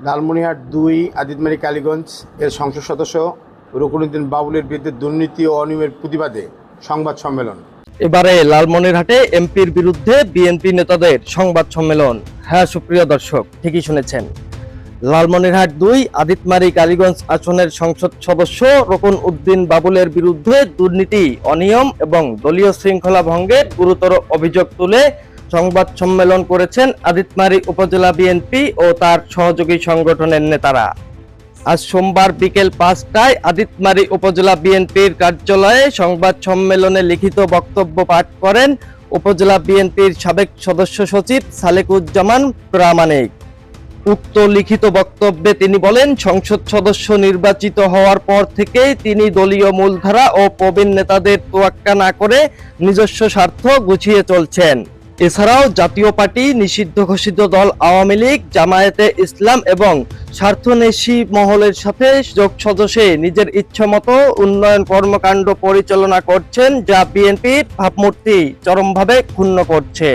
লালমনিরহাট ২ আদিতমারি কালীগঞ্জ এর সংসদ সদস্য রুকনউদ্দিন বাবুলের বিরুদ্ধে দুর্নীতি ও অনিয়মের প্রতিবাদে সংবাদ সম্মেলন। এবারে লালমনিরহাটে এমপির বিরুদ্ধে বিএনপি নেতাদের সংবাদ সম্মেলন। হ্যাঁ সুপ্রিয় দর্শক, ঠিকই শুনেছেন। লালমনিরহাট ২ আদিতমারি কালীগঞ্জ আসনের সংসদ সদস্য রুকনউদ্দিন বাবুলের বিরুদ্ধে দুর্নীতি, অনিয়ম এবং দলীয় শৃঙ্খলা ভঙ্গের গুরুতর অভিযোগ তুলে সংবাদ সম্মেলন করেছেন আদিতমারি উপজেলা বিএনপি ও তার সহযোগী সংগঠনের নেতারা। আজ সোমবার বিকেল ৫টায় আদিতমারি উপজেলা বিএনপির কার্যালয়ে সংবাদ সম্মেলনে লিখিত বক্তব্য পাঠ করেন উপজেলা বিএনপির সাবেক সদস্য সচিব সালেকুজ্জামান প্রামাণিক। উক্ত লিখিত বক্তব্যে তিনি বলেন, সংসদ সদস্য নির্বাচিত হওয়ার পর থেকেই তিনি দলীয় মূলধারা ও প্রবীণ নেতাদের তোয়াক্কা না করে নিজস্ব স্বার্থ গুছিয়ে চলছেন। এছাড়াও জাতীয় পার্টি, নিষিদ্ধ ঘোষিত দল আওয়ামী লীগ, জামায়াতে ইসলাম এবং স্বার্থন্বেষী মহলের সাথে যোগসাজশে নিজের ইচ্ছামতো উন্নয়ন কর্মকাণ্ড পরিচালনা করছেন, যা বিএনপির ভাবমূর্তি চরমভাবে ক্ষুণ্ণ করছে।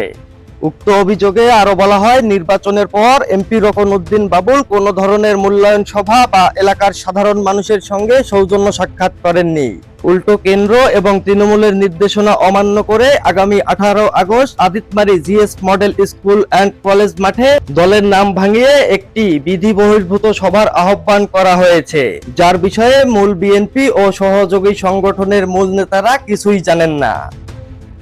উক্ত অভিযোগে আরো বলা হয়, নির্বাচনের পর এমপি রুকনউদ্দিন বাবুল কোনো ধরনের মূল্যায়ন সভা বা এলাকার সাধারণ মানুষের সঙ্গে সৌজন্য সাক্ষাৎ করেননি। উল্টো কেন্দ্র এবং তৃণমূলের নির্দেশনা অমান্য করে আগামী 18 August Aditmari GS model school and college মাঠে দলের নাম ভাঙিয়ে একটি বিধি বহির্ভূত সভার আহ্বান করা হয়েছে, যার বিষয়ে মূল বিএনপি ও সহযোগী সংগঠনের মূল নেতারা কিছুই জানেন না।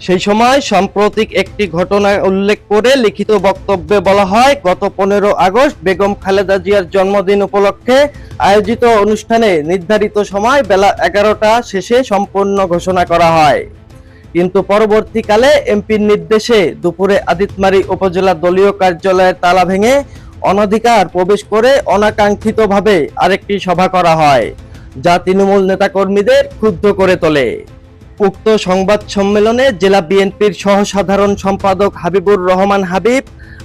সেই সময় সাম্প্রতিক একটি ঘটনা উল্লেখ করে লিখিত বক্তব্যে বলা হয়, গত 15 আগস্ট বেগম খালেদা জিয়ার জন্মদিন উপলক্ষে আয়োজিত অনুষ্ঠানে নির্ধারিত সময় বেলা 11টা শেষে সম্পন্ন ঘোষণা করা হয়। কিন্তু পরবর্তীকালে এমপির নির্দেশে দুপুরে আদিতমারি উপজেলা দলীয় কার্যালয়ের তালা ভেঙে অনধিকার প্রবেশ করে অনাকাঙ্ক্ষিতভাবে আরেকটি সভা করা হয়, যা তৃণমূল নেতাকর্মীদের ক্ষুব্ধ করে তোলে। উক্ত সংবাদ সম্মেলনে জেলা বিএনপির সহসাধারণ সম্পাদক হাবিবুর রহমান হাবিব,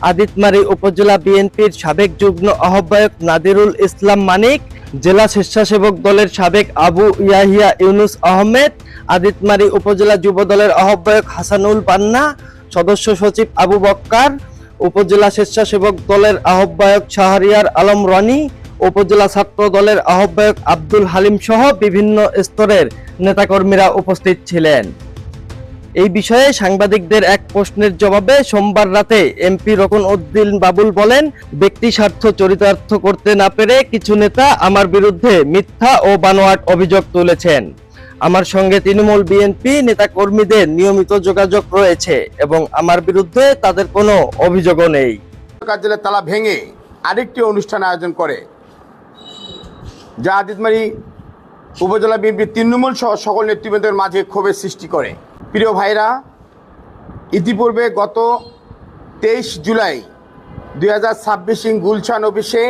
আদিতমারি উপজেলা বিএনপির সাবেক যুগ্ম আহ্বায়ক নাদিরুল ইসলাম মানিক, জেলা স্বেচ্ছাসেবক দলের সাবেক আবু ইয়াহিয়া ইউনুস আহমেদ, আদিতমারি উপজেলা যুব দলের আহ্বায়ক হাসানুল পান্না, সদস্য সচিব আবু বক্কার, উপজেলা স্বেচ্ছাসেবক দলের আহ্বায়ক শাহরিয়ার আলম রনি, উপজেলা ছাত্র দলের আহ্বায়ক আব্দুল হালিম সহ বিভিন্ন স্তরের নেতাকর্মীরা উপস্থিত ছিলেন। এই বিষয়ে সাংবাদিকদের এক প্রশ্নের জবাবে সোমবার রাতে এমপি রুকনউদ্দিন বাবুল বলেন, ব্যক্তি স্বার্থ চরিতার্থ করতে না পেরে কিছু নেতা আমার বিরুদ্ধে মিথ্যা ও বানোয়াট অভিযোগ তুলেছেন। আমার সঙ্গে তৃণমূল বিএনপি নেতাকর্মীদের নিয়মিত যোগাযোগ রয়েছে এবং আমার বিরুদ্ধে তাদের কোনো অভিযোগও নেই। কার্যালয়ের তালা ভেঙে আরেকটি অনুষ্ঠান আয়োজন করে, যা আদিতমারি উপজেলা বিএনপির তৃণমূল সহ সকল নেতৃবৃন্দের মাঝে ক্ষোভের সৃষ্টি করে। প্রিয় ভাইরা, ইতিপূর্বে গত 23 জুলাই 2026 গুলশান অফিসে,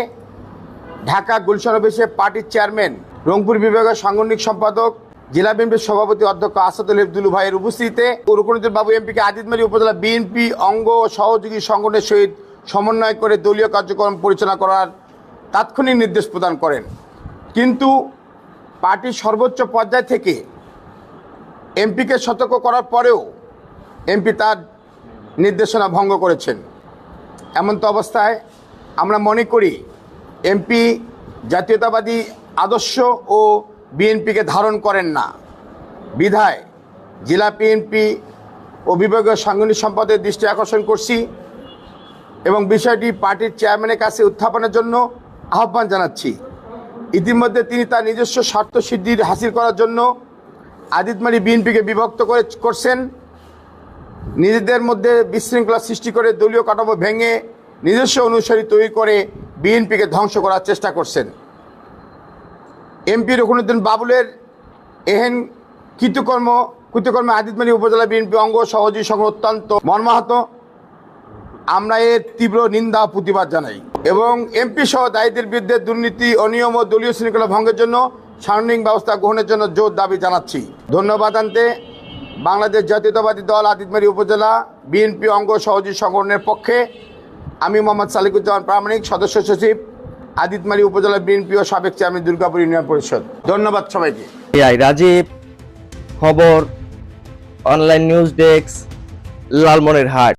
ঢাকা গুলশান অফিসে পার্টির চেয়ারম্যান, রংপুর বিভাগের সাংগঠনিক সম্পাদক, জেলা বিএনপির সভাপতি অধ্যক্ষ আসাদুল দুলু ভাইয়ের উপস্থিতিতে রুকনউদ্দিন বাবু এমপিকে আদিতমারি উপজেলা বিএনপি অঙ্গ ও সহযোগী সংগঠনের সহিত সমন্বয় করে দলীয় কার্যক্রম পরিচালনা করার তাৎক্ষণিক নির্দেশ প্রদান করেন। কিন্তু পার্টির সর্বোচ্চ পর্যায় থেকে এমপিকে সতর্ক করার পরেও এমপি তার নির্দেশনা ভঙ্গ করেছেন। এমন তো অবস্থায় আমরা মনে করি এমপি জাতীয়তাবাদী আদর্শ ও বিএনপিকে ধারণ করেন না, বিধায় জেলা বিএনপি ও বিভাগীয় সাংগঠনিক সম্পাদকের দৃষ্টি আকর্ষণ করছি এবং বিষয়টি পার্টির চেয়ারম্যানের কাছে উত্থাপনের জন্য আহ্বান জানাচ্ছি। ইতিমধ্যে তিনি তার নিজস্ব স্বার্থ সিদ্ধি হাসিল করার জন্য আদিতমারি বিএনপিকে বিভক্ত করছেন, নিজেদের মধ্যে বিশৃঙ্খলা সৃষ্টি করে দলীয় কাঠামো ভেঙে নিজস্ব অনুসারী তৈরি করে বিএনপিকে ধ্বংস করার চেষ্টা করছেন। এমপি রুকনউদ্দিন বাবুলের এহেন কৃতকর্মে আদিতমারি উপজেলা বিএনপি অঙ্গ সহযোগী সংগঠন অত্যন্ত মর্মাহত। আমরা এর তীব্র নিন্দা প্রতিবাদ জানাই এবং এমপি সহ দায়ীদের বিরুদ্ধে দুর্নীতি, অনিয়ম ও দলীয় শৃঙ্খলা ভঙ্গের জন্য সাংগঠনিক ব্যবস্থা গ্রহণের জন্য জোর দাবি জানাচ্ছি। ধন্যবাদ আনতে বাংলাদেশ জাতীয়তাবাদী দল আদিতমারি উপজেলা বিএনপি অঙ্গ সহযোগী সংগঠনের পক্ষে আমি মোহাম্মদ সালেকুজ্জামান প্রামাণিক, সদস্য সচিব, আদিতমারি উপজেলা বিএনপি ও সাবেক চেয়ারম্যান, দুর্গাপুর ইউনিয়ন পরিষদ। ধন্যবাদ সবাইকে। রাজীব, খবর, অনলাইন নিউজ ডেস্ক, লালমনিরহাট।